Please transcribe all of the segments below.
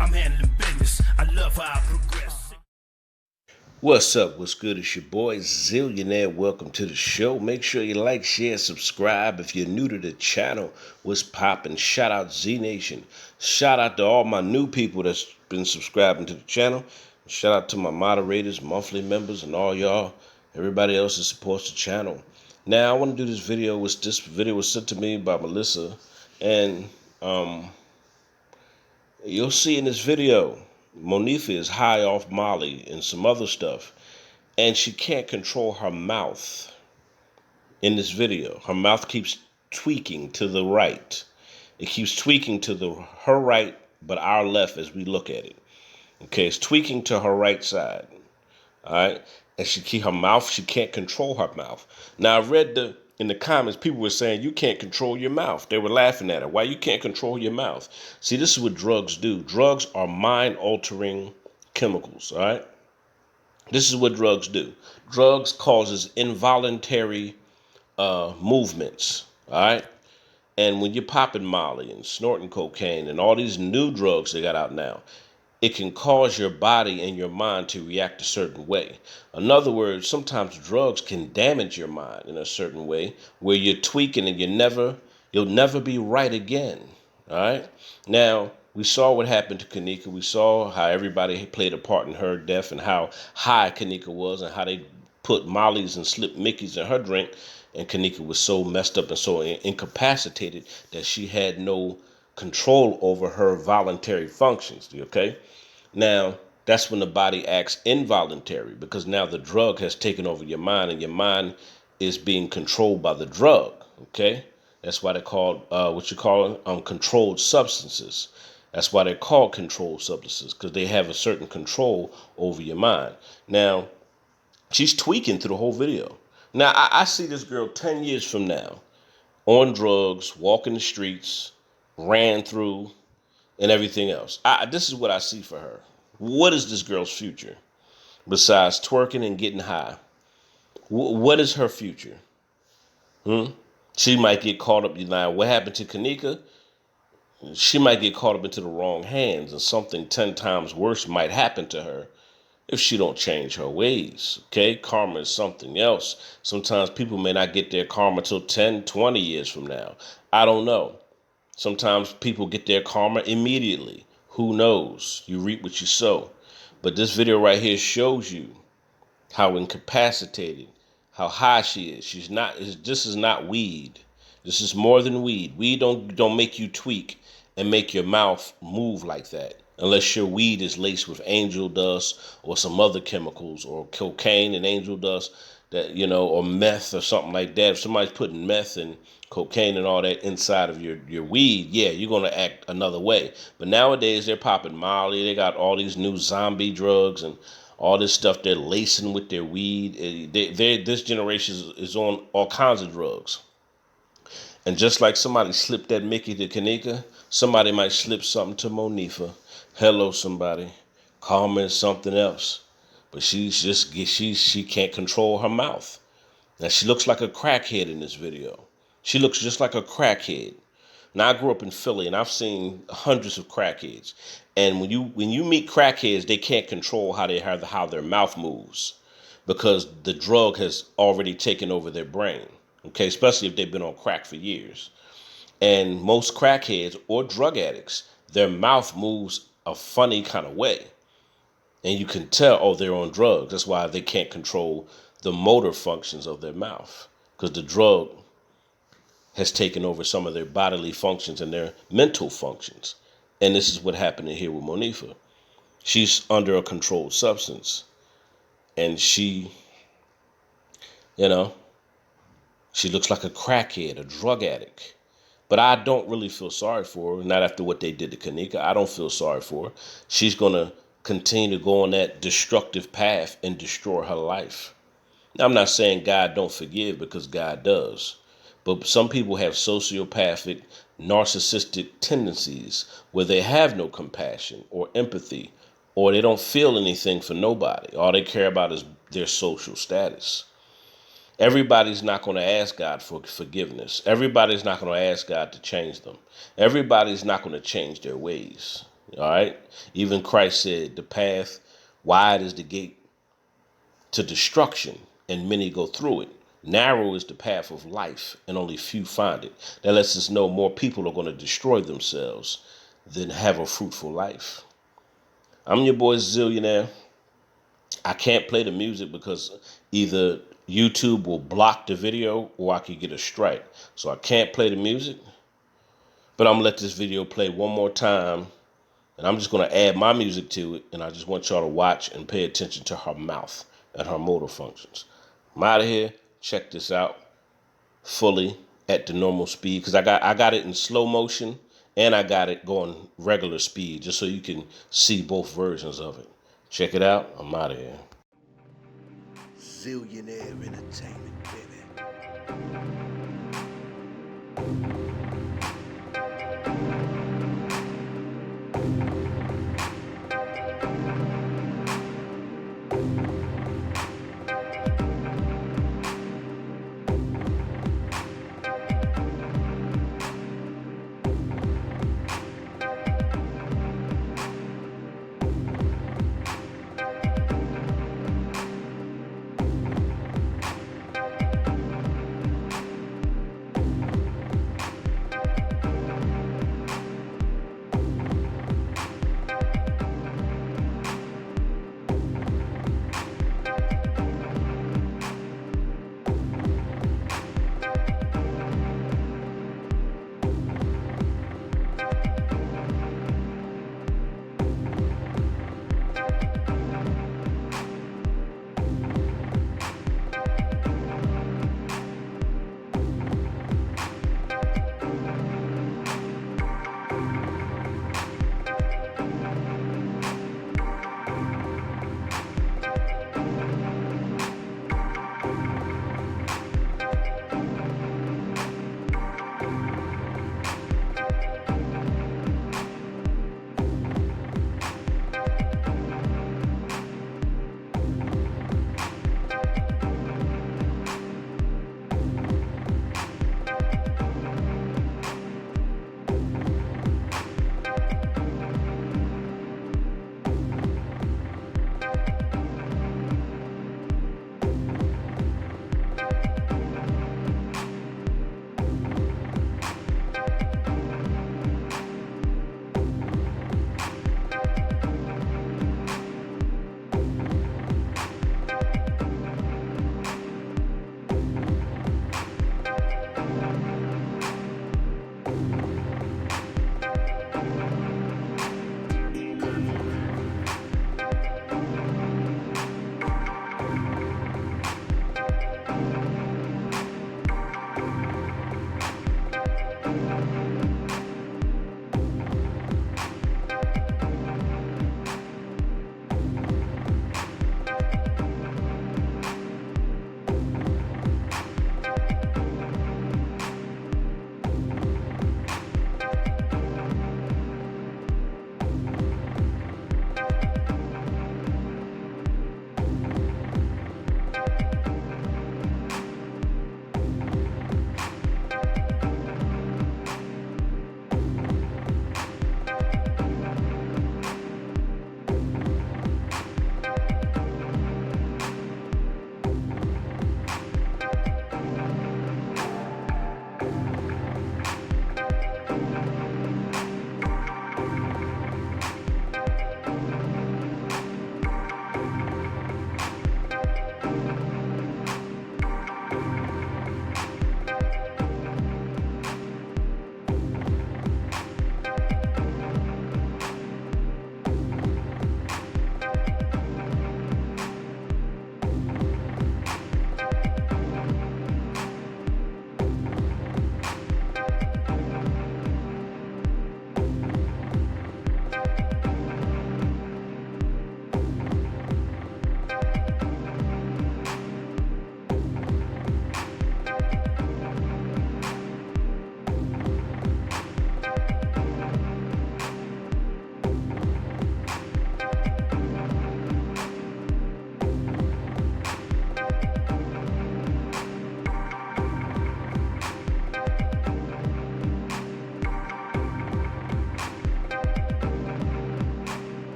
I'm handling business. I love how I progress. What's up? What's good? It's your boy Zillionaire. Welcome to the show. Make sure you like, share, subscribe. If you're new to the channel, what's poppin'? Shout out Z Nation. Shout out to all my new people that's been subscribing to the channel. Shout out to my moderators, monthly members, and all y'all, everybody else that supports the channel. Now I want to do this video. This video was sent to me by Melissa, and you'll see in this video, MONIFAH is high off Molly and some other stuff. And she can't control her mouth in this video. Her mouth keeps tweaking to the right. It keeps tweaking to her right, but our left as we look at it. Okay, it's tweaking to her right side. All right, and her mouth. She can't control her mouth. Now I read in the comments, people were saying you can't control your mouth. They were laughing at her. Why you can't control your mouth? See, this is what drugs do. Drugs are mind-altering chemicals. All right. This is what drugs do. Drugs causes involuntary movements. All right. And when you're popping Molly and snorting cocaine and all these new drugs they got out now, it can cause your body and your mind to react a certain way. In other words, sometimes drugs can damage your mind in a certain way where you're tweaking and you'll never be right again. All right. Now, we saw what happened to Kenneka. We saw how everybody played a part in her death and how high Kenneka was and how they put Molly's and slipped Mickey's in her drink. And Kenneka was so messed up and so incapacitated that she had no control over her voluntary functions. Okay. Now, that's when the body acts involuntary because now the drug has taken over your mind and your mind is being controlled by the drug. Okay. That's why they're called what you call controlled substances. That's why they're called controlled substances because they have a certain control over your mind. Now, she's tweaking through the whole video. Now, I see this girl 10 years from now on drugs, walking the streets, ran through, and everything else. This is what I see for her. What is this girl's future besides twerking and getting high? What is her future? She might get caught up. Now, what happened to Kenneka? She might get caught up into the wrong hands, and something 10 times worse might happen to her if she don't change her ways. Okay, karma is something else. Sometimes people may not get their karma till 10, 20 years from now. I don't know. Sometimes people get their karma immediately. Who knows? You reap what you sow. But this video right here shows you how incapacitated, how high she is. This is not weed. This is more than weed. Weed don't make you tweak and make your mouth move like that. Unless your weed is laced with angel dust or some other chemicals or cocaine and angel dust or meth or something like that. If somebody's putting meth and cocaine and all that inside of your weed, yeah, you're going to act another way. But nowadays they're popping Molly. They got all these new zombie drugs and all this stuff they're lacing with their weed. This generation is on all kinds of drugs. And just like somebody slipped that Mickey to Kenneka, somebody might slip something to MONIFAH. Hello, somebody. Karma is something else. But she can't control her mouth. Now she looks like a crackhead in this video. She looks just like a crackhead. Now I grew up in Philly and I've seen hundreds of crackheads. And when you meet crackheads, they can't control how their mouth moves because the drug has already taken over their brain. Okay, especially if they've been on crack for years. And most crackheads or drug addicts, their mouth moves a funny kind of way. And you can tell, oh, they're on drugs. That's why they can't control the motor functions of their mouth because the drug has taken over some of their bodily functions and their mental functions. And this is what happened here with MONIFAH. She's under a controlled substance. And she looks like a crackhead, a drug addict. But I don't really feel sorry for her, not after what they did to Kenneka. I don't feel sorry for her. She's going to continue to go on that destructive path and destroy her life. Now, I'm not saying God don't forgive because God does. But some people have sociopathic, narcissistic tendencies where they have no compassion or empathy, or they don't feel anything for nobody. All they care about is their social status. Everybody's not going to ask God for forgiveness. Everybody's not going to ask God to change them. Everybody's not going to change their ways. All right. Even Christ said, the path wide is the gate to destruction, and many go through it. Narrow is the path of life, and only few find it. That lets us know more people are going to destroy themselves than have a fruitful life. I'm your boy Zillionaire. I can't play the music because either YouTube will block the video or I could get a strike. So I can't play the music, but I'm gonna let this video play one more time, and I'm just gonna add my music to it, and I just want y'all to watch and pay attention to her mouth and her motor functions. I'm out of here. Check this out fully at the normal speed because I got it in slow motion and I got it going regular speed just so you can see both versions of it. Check it out. I'm out of here. Zillionaire Entertainment, baby.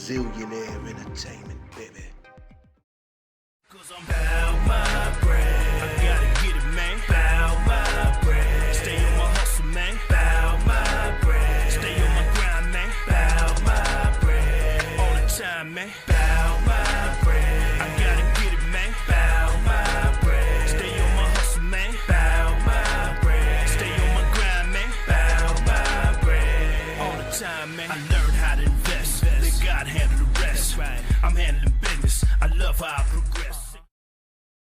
Zillionaire entertainment.